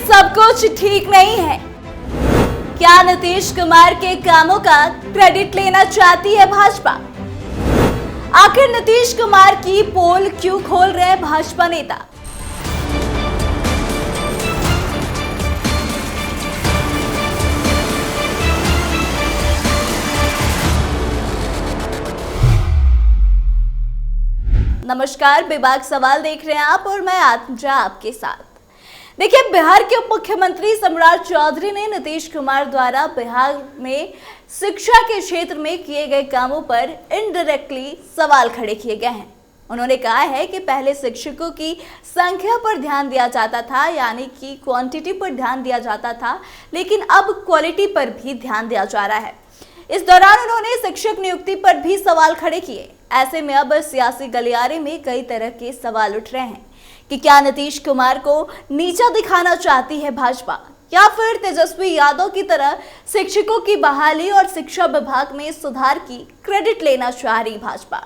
सब कुछ ठीक नहीं है। क्या नीतीश कुमार के कामों का क्रेडिट लेना चाहती है भाजपा? आखिर नीतीश कुमार की पोल क्यों खोल रहे हैं भाजपा नेता? नमस्कार, बेबाक सवाल देख रहे हैं आप और मैं आत्मजा आपके साथ। देखिए, बिहार के उप मुख्यमंत्री सम्राट चौधरी ने नीतीश कुमार द्वारा बिहार में शिक्षा के क्षेत्र में किए गए कामों पर इनडायरेक्टली सवाल खड़े किए गए हैं। उन्होंने कहा है कि पहले शिक्षकों की संख्या पर ध्यान दिया जाता था, यानी कि क्वांटिटी पर ध्यान दिया जाता था, लेकिन अब क्वालिटी पर भी ध्यान दिया जा रहा है। इस दौरान उन्होंने शिक्षक नियुक्ति पर भी सवाल खड़े किए। ऐसे में अब सियासी गलियारे में कई तरह के सवाल उठ रहे हैं कि क्या नीतीश कुमार को नीचा दिखाना चाहती है भाजपा, या फिर तेजस्वी यादव की तरह शिक्षकों की बहाली और शिक्षा विभाग में सुधार की क्रेडिट लेना चाह रही भाजपा।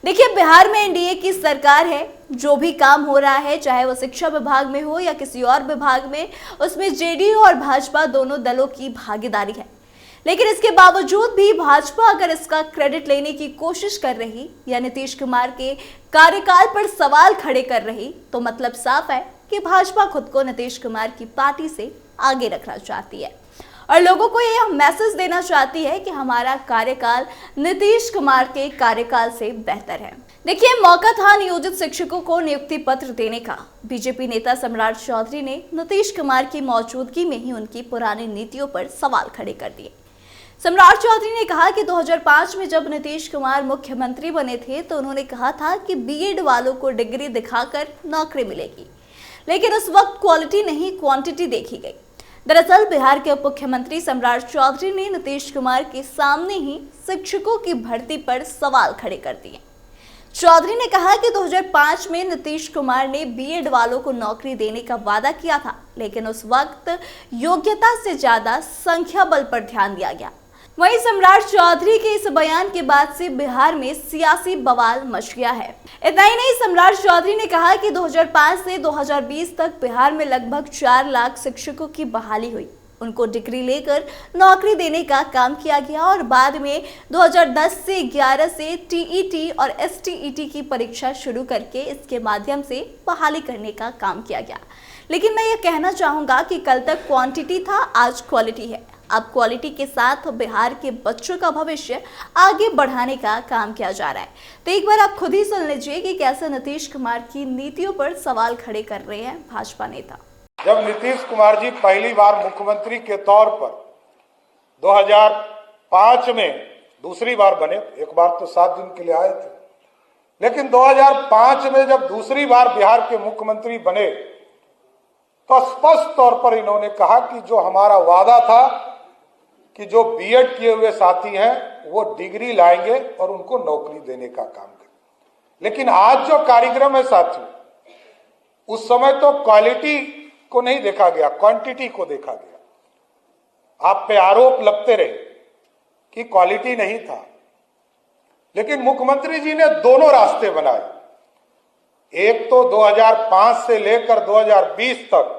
देखिए, बिहार में एनडीए की सरकार है। जो भी काम हो रहा है, चाहे वो शिक्षा विभाग में हो या किसी और विभाग में, उसमें जेडीयू और भाजपा दोनों दलों की भागीदारी है। लेकिन इसके बावजूद भी भाजपा अगर इसका क्रेडिट लेने की कोशिश कर रही या नीतीश कुमार के कार्यकाल पर सवाल खड़े कर रही, तो मतलब साफ है कि भाजपा खुद को नीतीश कुमार की पार्टी से आगे रखना चाहती है और लोगों को यह मैसेज देना चाहती है कि हमारा कार्यकाल नीतीश कुमार के कार्यकाल से बेहतर है। देखिए, मौका था नियोजित शिक्षकों को नियुक्ति पत्र देने का। बीजेपी नेता सम्राट चौधरी ने नीतीश कुमार की मौजूदगी में ही उनकी पुरानी नीतियों पर सवाल खड़े कर दिए। सम्राट चौधरी ने कहा कि 2005 में जब नीतीश कुमार मुख्यमंत्री बने थे तो उन्होंने कहा था कि बीएड वालों को डिग्री दिखाकर नौकरी मिलेगी, लेकिन उस वक्त क्वालिटी नहीं क्वांटिटी देखी गई। दरअसल बिहार के उप मुख्यमंत्री सम्राट चौधरी ने नीतीश कुमार के सामने ही शिक्षकों की भर्ती पर सवाल खड़े कर दिए। चौधरी ने कहा कि 2005 में नीतीश कुमार ने बीएड वालों को नौकरी देने का वादा किया था, लेकिन उस वक्त योग्यता से ज्यादा संख्या बल पर ध्यान दिया गया। वहीं सम्राट चौधरी के इस बयान के बाद से बिहार में सियासी बवाल मच गया है। इतना ही नहीं, सम्राट चौधरी ने कहा कि 2005 से 2020 तक बिहार में लगभग 4 लाख शिक्षकों की बहाली हुई। उनको डिग्री लेकर नौकरी देने का काम किया गया और बाद में 2010 से 11 से टीईटी और एसटीईटी की परीक्षा शुरू करके इसके माध्यम से बहाली करने का काम किया गया। लेकिन मैं ये कहना चाहूँगा कि कल तक क्वांटिटी था, आज क्वालिटी है। अब क्वालिटी के साथ बिहार के बच्चों का भविष्य आगे बढ़ाने का काम किया जा रहा है। तो एक बार आप खुद ही सुन लीजिए कि कैसे नीतीश कुमार की नीतियों पर सवाल खड़े कर रहे हैं भाजपा नेता। जब नीतीश कुमार जी पहली बार मुख्यमंत्री के तौर पर 2005 में दूसरी बार बने, एक बार तो 7 दिन के लिए आए थे, लेकिन 2005 में जब दूसरी बार बिहार के मुख्यमंत्री बने तो स्पष्ट तौर पर इन्होंने कहा कि जो हमारा वादा था कि जो बीएड किए हुए साथी हैं वो डिग्री लाएंगे और उनको नौकरी देने का काम करें। लेकिन आज जो कार्यक्रम है साथियों, उस समय तो क्वालिटी को नहीं देखा गया, क्वांटिटी को देखा गया। आप पे आरोप लगते रहे कि क्वालिटी नहीं था, लेकिन मुख्यमंत्री जी ने दोनों रास्ते बनाए। एक तो 2005 से लेकर 2020 तक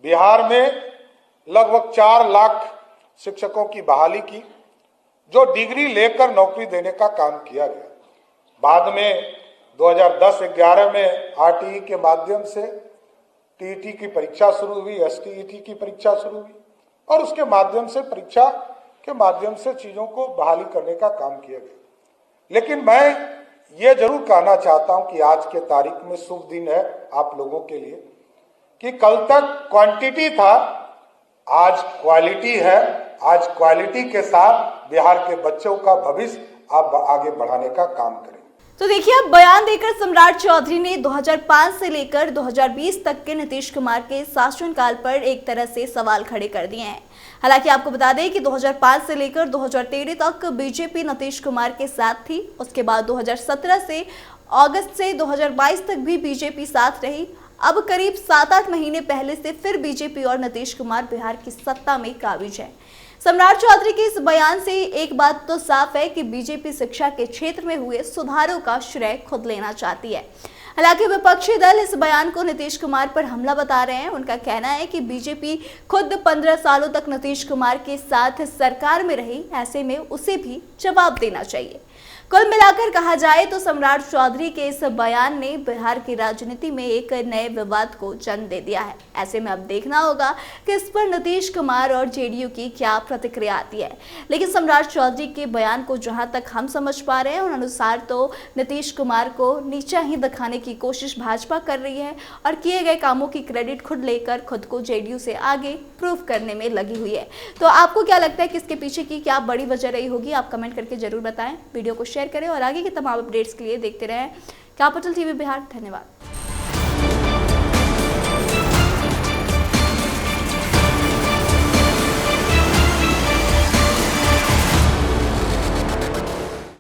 बिहार में लगभग 4 लाख शिक्षकों की बहाली की, जो डिग्री लेकर नौकरी देने का काम किया गया। बाद में 2010-11 में आरटीई के माध्यम से टीईटी की परीक्षा शुरू हुई, एसटीईटी की परीक्षा शुरू हुई और उसके माध्यम से परीक्षा के माध्यम से चीजों को बहाली करने का काम किया गया। लेकिन मैं ये जरूर कहना चाहता हूं कि आज के तारीख में शुभ दिन है आप लोगों के लिए कि कल तक क्वांटिटी था, आज क्वालिटी है। आज क्वालिटी के साथ बिहार के बच्चों का भविष्य आप आगे बढ़ाने का काम करें। तो देखिए, अब बयान देकर सम्राट चौधरी ने 2005 से लेकर 2020 तक के नीतीश कुमार के शासनकाल पर एक तरह से सवाल खड़े कर दिए हैं। हालांकि आपको बता दें कि 2005 से लेकर 2013 तक बीजेपी नीतीश कुमार के साथ थी। उसके बाद 2017 से अगस्त से 2022 तक भी बीजेपी साथ रही। अब करीब 7-8 महीने पहले से फिर बीजेपी और नीतीश कुमार बिहार की सत्ता में काबिज है। सम्राट चौधरी के इस बयान से एक बात तो साफ है कि बीजेपी शिक्षा के क्षेत्र में हुए सुधारों का श्रेय खुद लेना चाहती है। हालांकि विपक्षी दल इस बयान को नीतीश कुमार पर हमला बता रहे हैं। उनका कहना है कि बीजेपी खुद 15 सालों तक नीतीश कुमार के साथ सरकार में रही, ऐसे में उसे भी जवाब देना चाहिए। कुल मिलाकर कहा जाए तो सम्राट चौधरी के इस बयान ने बिहार की राजनीति में एक नए विवाद को जन्म दे दिया है। ऐसे में अब देखना होगा कि इस पर नीतीश कुमार और जेडीयू की क्या प्रतिक्रिया आती है। लेकिन सम्राट चौधरी के बयान को जहां तक हम समझ पा रहे हैं उन अनुसार तो नीतीश कुमार को नीचा ही दिखाने की कोशिश भाजपा कर रही है और किए गए कामों की क्रेडिट खुद लेकर खुद को जेडीयू से आगे प्रूव करने में लगी हुई है। तो आपको क्या लगता है कि इसके पीछे की क्या बड़ी वजह रही होगी? आप कमेंट करके जरूर बताएं। वीडियो को शेयर करें और आगे के तमाम अपडेट्स के लिए देखते रहें कैपिटल टीवी बिहार। धन्यवाद।